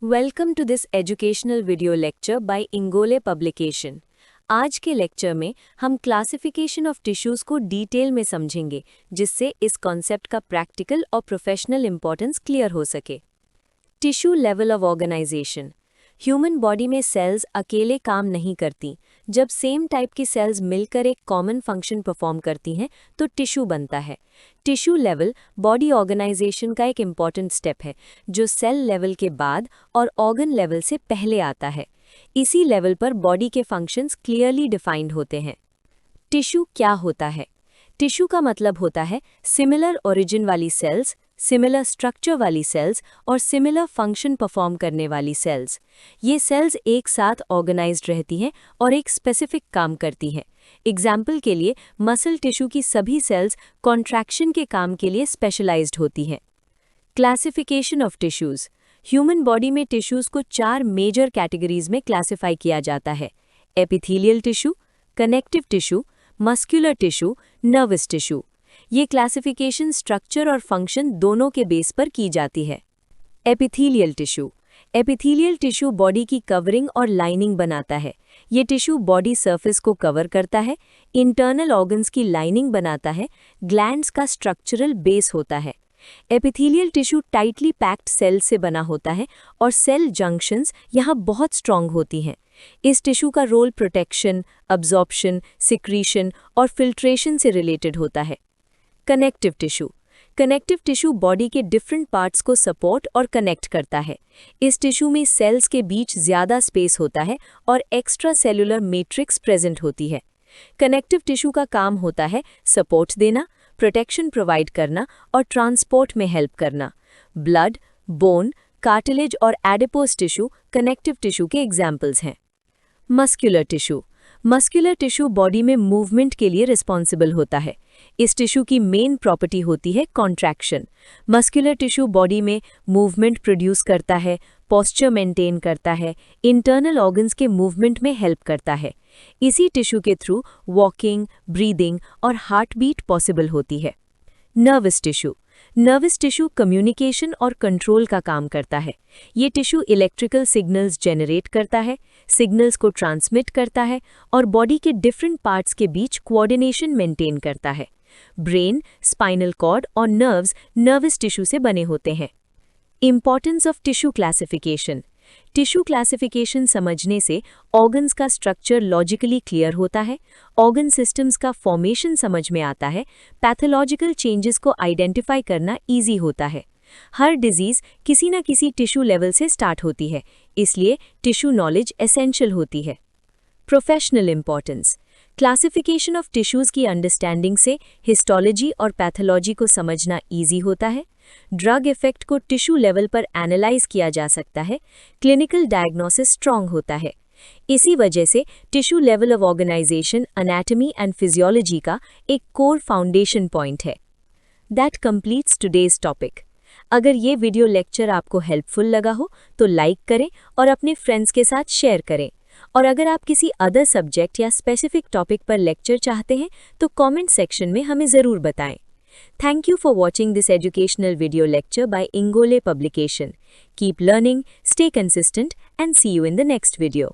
Welcome to this educational video lecture by Ingole publication. आज के lecture में हम क्लासिफिकेशन ऑफ टिश्यूज़ को डिटेल में समझेंगे, जिससे इस कॉन्सेप्ट का प्रैक्टिकल और प्रोफेशनल इंपॉर्टेंस क्लियर हो सके। Tissue level of organization. Human body में सेल्स अकेले काम नहीं करती। जब सेम टाइप की सेल्स मिलकर एक कॉमन फंक्शन परफॉर्म करती हैं तो टिश्यू बनता है। टिश्यू लेवल बॉडी ऑर्गेनाइजेशन का एक इम्पॉर्टेंट स्टेप है, जो सेल लेवल के बाद और ऑर्गन लेवल से पहले आता है। इसी लेवल पर बॉडी के फंक्शंस क्लियरली डिफाइंड होते हैं। टिश्यू क्या होता है? टिश्यू का मतलब होता है सिमिलर ओरिजिन वाली सेल्स, सिमिलर स्ट्रक्चर वाली सेल्स और सिमिलर फंक्शन परफॉर्म करने वाली सेल्स। ये सेल्स एक साथ ऑर्गेनाइज्ड रहती हैं और एक स्पेसिफिक काम करती हैं। एग्जाम्पल के लिए मसल टिश्यू की सभी सेल्स कॉन्ट्रैक्शन के काम के लिए स्पेशलाइज्ड होती हैं। Classification of tissues. Human body में टिश्यूज़ को 4 मेजर कैटेगरीज में क्लासिफाई किया जाता है: epithelial tissue, connective tissue, muscular tissue, nervous tissue. ये क्लासिफिकेशन स्ट्रक्चर और फंक्शन दोनों के बेस पर की जाती है। Epithelial tissue. Epithelial tissue body की कवरिंग और लाइनिंग बनाता है। ये टिश्यू बॉडी सरफेस को कवर करता है, इंटरनल ऑर्गन्स की लाइनिंग बनाता है, ग्लैंड्स का स्ट्रक्चरल बेस होता है। Epithelial tissue tightly packed cell से बना होता है और सेल जंक्शंस यहाँ बहुत स्ट्रॉन्ग होती हैं। इस टिश्यू का रोल प्रोटेक्शन, अब्जॉर्प्शन, सिक्रीशन और फिल्ट्रेशन से रिलेटेड होता है। Connective tissue. Connective tissue body के डिफरेंट पार्ट्स को सपोर्ट और कनेक्ट करता है। इस टिश्यू में सेल्स के बीच ज़्यादा स्पेस होता है और एक्स्ट्रा सेलुलर मैट्रिक्स प्रेजेंट होती है। कनेक्टिव टिश्यू का काम होता है सपोर्ट देना, प्रोटेक्शन प्रोवाइड करना और ट्रांसपोर्ट में हेल्प करना। ब्लड, बोन, कार्टिलेज और एडिपोज टिश्यू कनेक्टिव टिश्यू के एग्जाम्पल्स हैं। Muscular tissue. Muscular tissue body में मूवमेंट के लिए रिस्पॉन्सिबल होता है। इस टिश्यू की मेन प्रॉपर्टी होती है कॉन्ट्रैक्शन। मस्कुलर टिश्यू बॉडी में मूवमेंट प्रोड्यूस करता है, पोस्चर मेंटेन करता है, इंटरनल ऑर्गन्स के मूवमेंट में हेल्प करता है। इसी टिश्यू के थ्रू वॉकिंग, ब्रीदिंग और हार्ट बीट पॉसिबल होती है। Nervous tissue. Nervous tissue communication और कंट्रोल का काम करता है। ये टिश्यू इलेक्ट्रिकल सिग्नल्स जनरेट करता है, सिग्नल्स को ट्रांसमिट करता है और बॉडी के डिफरेंट पार्ट्स के बीच कोऑर्डिनेशन मेंटेन करता है। ब्रेन, स्पाइनल कॉर्ड और नर्व्स नर्वस टिश्यू से बने होते हैं। Importance of tissue classification. Tissue classification समझने से ऑर्गन्स का स्ट्रक्चर लॉजिकली क्लियर होता है, ऑर्गन सिस्टम्स का फॉर्मेशन समझ में आता है, पैथोलॉजिकल चेंजेस को आइडेंटिफाई करना इजी होता है। हर डिजीज किसी न किसी टिश्यू लेवल से स्टार्ट होती है, इसलिए टिश्यू नॉलेज एसेंशियल होती है। Professional importance. Classification of tissues की अंडरस्टैंडिंग से हिस्टोलॉजी और पैथोलॉजी को समझना इजी होता है। ड्रग इफेक्ट को टिश्यू लेवल पर एनालाइज किया जा सकता है, क्लिनिकल डायग्नोसिस स्ट्रॉन्ग होता है। इसी वजह से tissue level of organization anatomy and physiology का एक कोर फाउंडेशन पॉइंट है। That completes today's topic. अगर ये वीडियो लेक्चर आपको हेल्पफुल लगा हो तो लाइक करें और अपने फ्रेंड्स के साथ शेयर करें। और अगर आप किसी अदर सब्जेक्ट या स्पेसिफिक टॉपिक पर लेक्चर चाहते हैं तो कमेंट सेक्शन में हमें ज़रूर बताएं। Thank you for watching this educational video lecture by Ingole Publication. Keep learning, stay consistent, and see you in the next video.